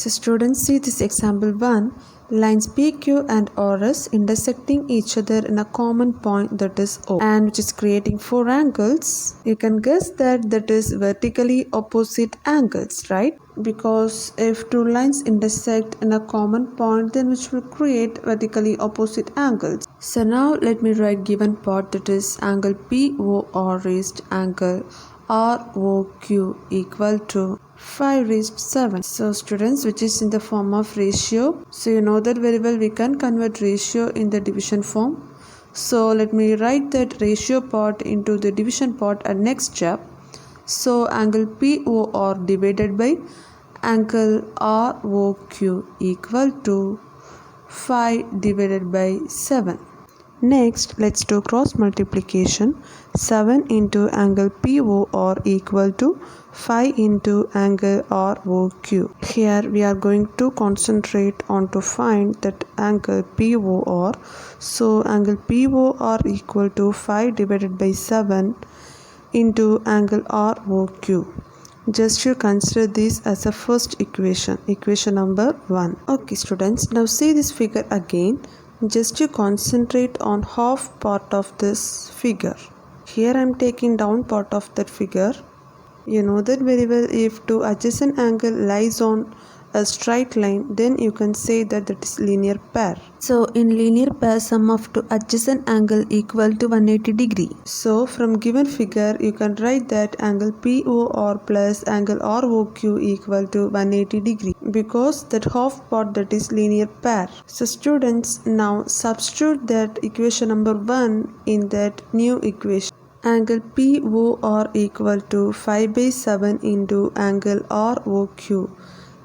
So students, see this example 1. Lines PQ and RS intersecting each other in a common point, that is O, and which is creating 4 angles. You can guess that is vertically opposite angles, right? Because if 2 lines intersect in a common point, then which will create vertically opposite angles. So now let me write given part, that is angle POR raised angle ROQ equal to 5 raised 7. So students, which is in the form of ratio. So you know that very well we can convert ratio in the division form. So let me write that ratio part into the division part at next step. So angle POR divided by angle ROQ equal to 5 divided by 7. Next, let's do cross multiplication. 7 into angle POR equal to 5 into angle ROQ. Here we are going to concentrate on to find that angle POR. So angle POR equal to 5 divided by 7 into angle ROQ. Just you consider this as a first equation number 1. Okay students, now see this figure again. Just you concentrate on half part of this figure. Here I am taking down part of that figure. You know that very well, if two adjacent angle lies on a straight line, then you can say that is linear pair. So in linear pair, sum of two adjacent angle equal to 180 degree. So from given figure, you can write that angle POR plus angle ROQ equal to 180 degree, because that half part, that is linear pair. So students, now substitute that equation number 1 in that new equation. Angle POR equal to 5 by 7 into angle ROQ.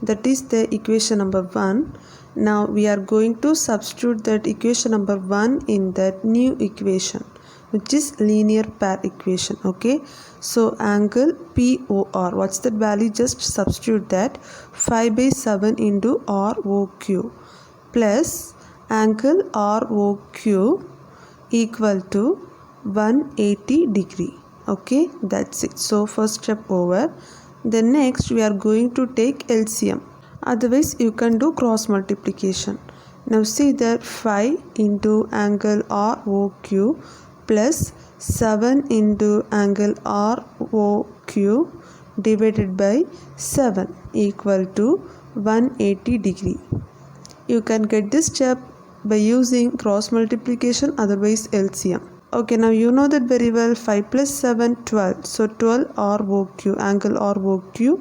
That is the equation number 1. Now we are going to substitute that equation number 1 in that new equation, which is linear pair equation. Okay, so angle POR, what's that value? Just substitute that 5 by 7 into ROQ plus angle ROQ equal to 180 degree. Okay, that's it. So first step over. Then next we are going to take LCM. Otherwise you can do cross multiplication. Now see that 5 into angle ROQ plus 7 into angle ROQ divided by 7 equal to 180 degree. You can get this step by using cross multiplication, otherwise LCM. Okay, now you know that very well, 5 plus 7, 12. So 12 ROQ, angle ROQ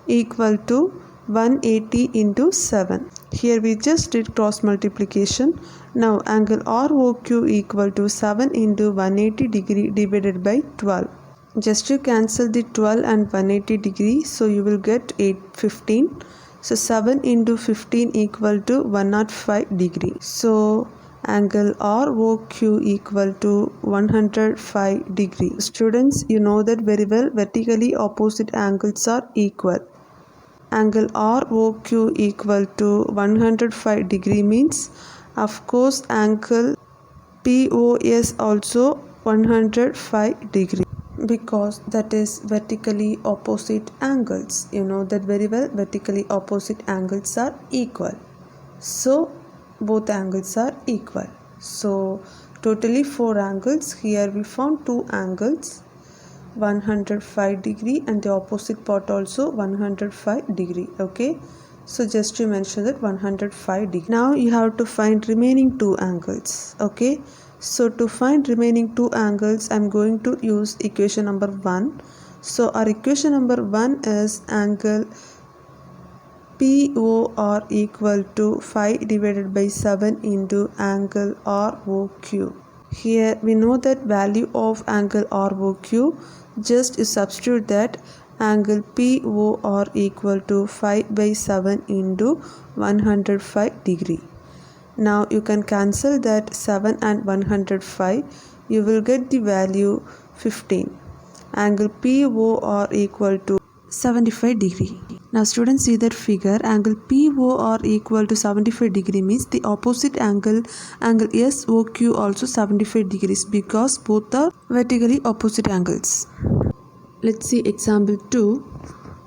equal to 180 into 7. Here we just did cross multiplication. Now angle ROQ equal to 7 into 180 degree divided by 12. Just you cancel the 12 and 180 degree. So you will get 15. So 7 into 15 equal to 105 degree. So angle ROQ equal to 105 degree. Students, you know that very well, vertically opposite angles are equal. Angle ROQ equal to 105 degree means, of course, angle POS also 105 degree, because that is vertically opposite angles. You know that very well, vertically opposite angles are equal. So both angles are equal. So totally 4 angles. Here we found 2 angles, 105 degree, and the opposite part also 105 degree. Okay, so just to mention that 105 degree. Now you have to find remaining 2 angles. Okay, so to find remaining 2 angles, I am going to use equation number 1. So our equation number 1 is angle POR equal to 5 divided by 7 into angle ROQ. Here we know that value of angle ROQ. Just substitute that angle POR equal to 5 by 7 into 105 degree. Now you can cancel that 7 and 105. You will get the value 15. Angle POR equal to 75 degree. Now students, see that figure, angle POR equal to 75 degree means the opposite angle SOQ also 75 degrees, because both are vertically opposite angles. Let's see example 2.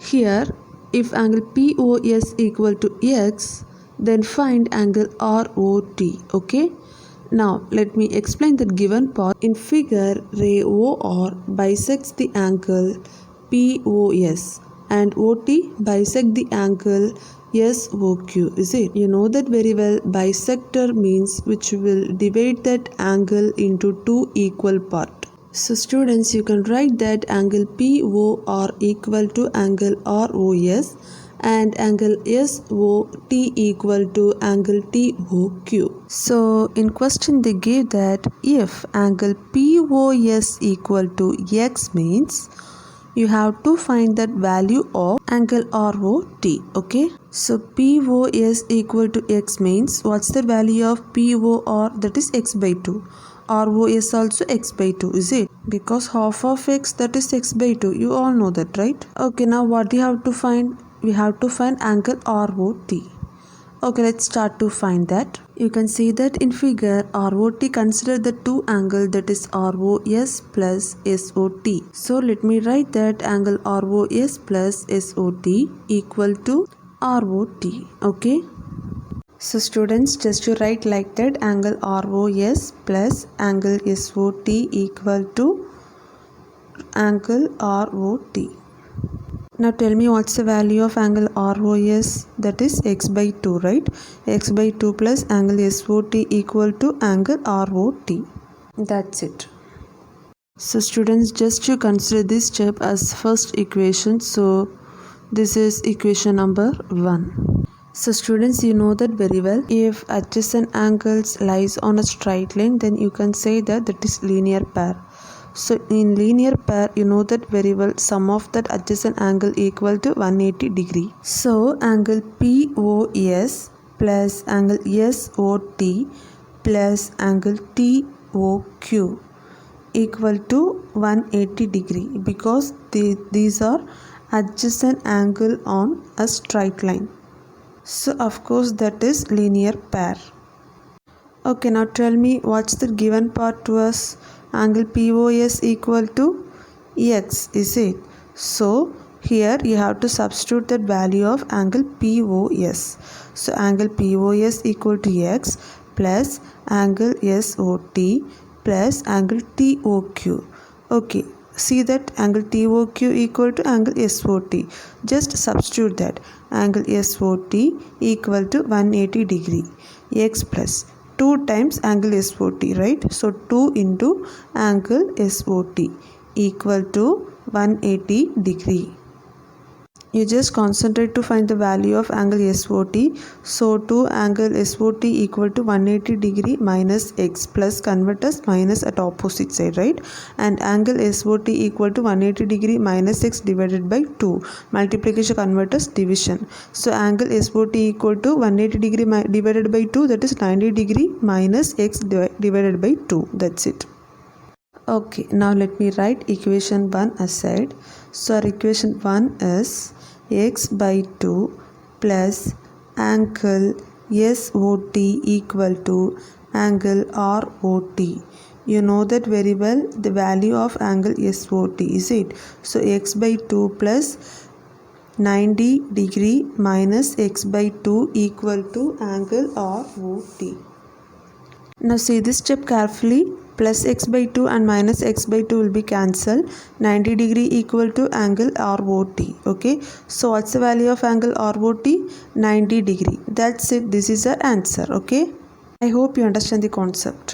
Here If angle POS equal to X, then find angle ROT. Okay. Now let me explain the given part. In figure, ray OR bisects the angle POS and OT bisect the angle SOQ. Is it? You know that very well. Bisector means which will divide that angle into two equal parts. So students, you can write that angle POR equal to angle ROS and angle SOT equal to angle TOQ. So in question they gave that if angle POS equal to X means you have to find that value of angle ROT. Okay. So POS equal to X means what's the value of POR? That is X by 2. ROS also X by 2, is it? Because half of X, that is X by 2. You all know that, right? Okay, now what do you have to find? We have to find angle ROT. Okay, let's start to find that. You can see that in figure ROT, consider the two angle, that is ROS plus SOT. So let me write that angle ROS plus SOT equal to ROT. Okay. So students, just you write like that, angle ROS plus angle SOT equal to angle ROT. Now tell me what's the value of angle ROS? That is X by 2, right? X by 2 plus angle SOT equal to angle ROT. That's it. So students, just you consider this step as first equation. So this is equation number 1. So students, you know that very well. If adjacent angles lies on a straight line, then you can say that that is linear pair. So in linear pair, you know that very well, sum of that adjacent angle equal to 180 degree. So angle POS plus angle SOT plus angle TOQ equal to 180 degree because these are adjacent angle on a straight line. So of course that is linear pair. Okay, now tell me what's the given part to us? Angle POS equal to X, is it? So here you have to substitute the value of angle POS. So angle POS equal to X plus angle SOT plus angle TOQ. Okay. See that angle TOQ equal to angle SOT. Just substitute that. Angle SOT equal to 180 degree. X plus 2 times angle SOT, right? So 2 into angle SOT equal to 180 degree. You just concentrate to find the value of angle SOT. So 2 angle SOT equal to 180 degree minus X plus convert as minus at opposite side, right? And angle SOT equal to 180 degree minus X divided by 2. Multiplication convert as division. So angle SOT equal to 180 degree divided by 2, that is 90 degree minus X divided by 2. That's it. Okay, now let me write equation 1 aside. So our equation 1 is X by 2 plus angle SOT equal to angle ROT. You know that very well, the value of angle SOT, is it? So X by 2 plus 90 degree minus X by 2 equal to angle ROT. Now see this step carefully. Plus X by 2 and minus X by 2 will be cancelled. 90 degree equal to angle ROT. Okay. So what's the value of angle ROT? 90 degree. That's it. This is our answer. Okay. I hope you understand the concept.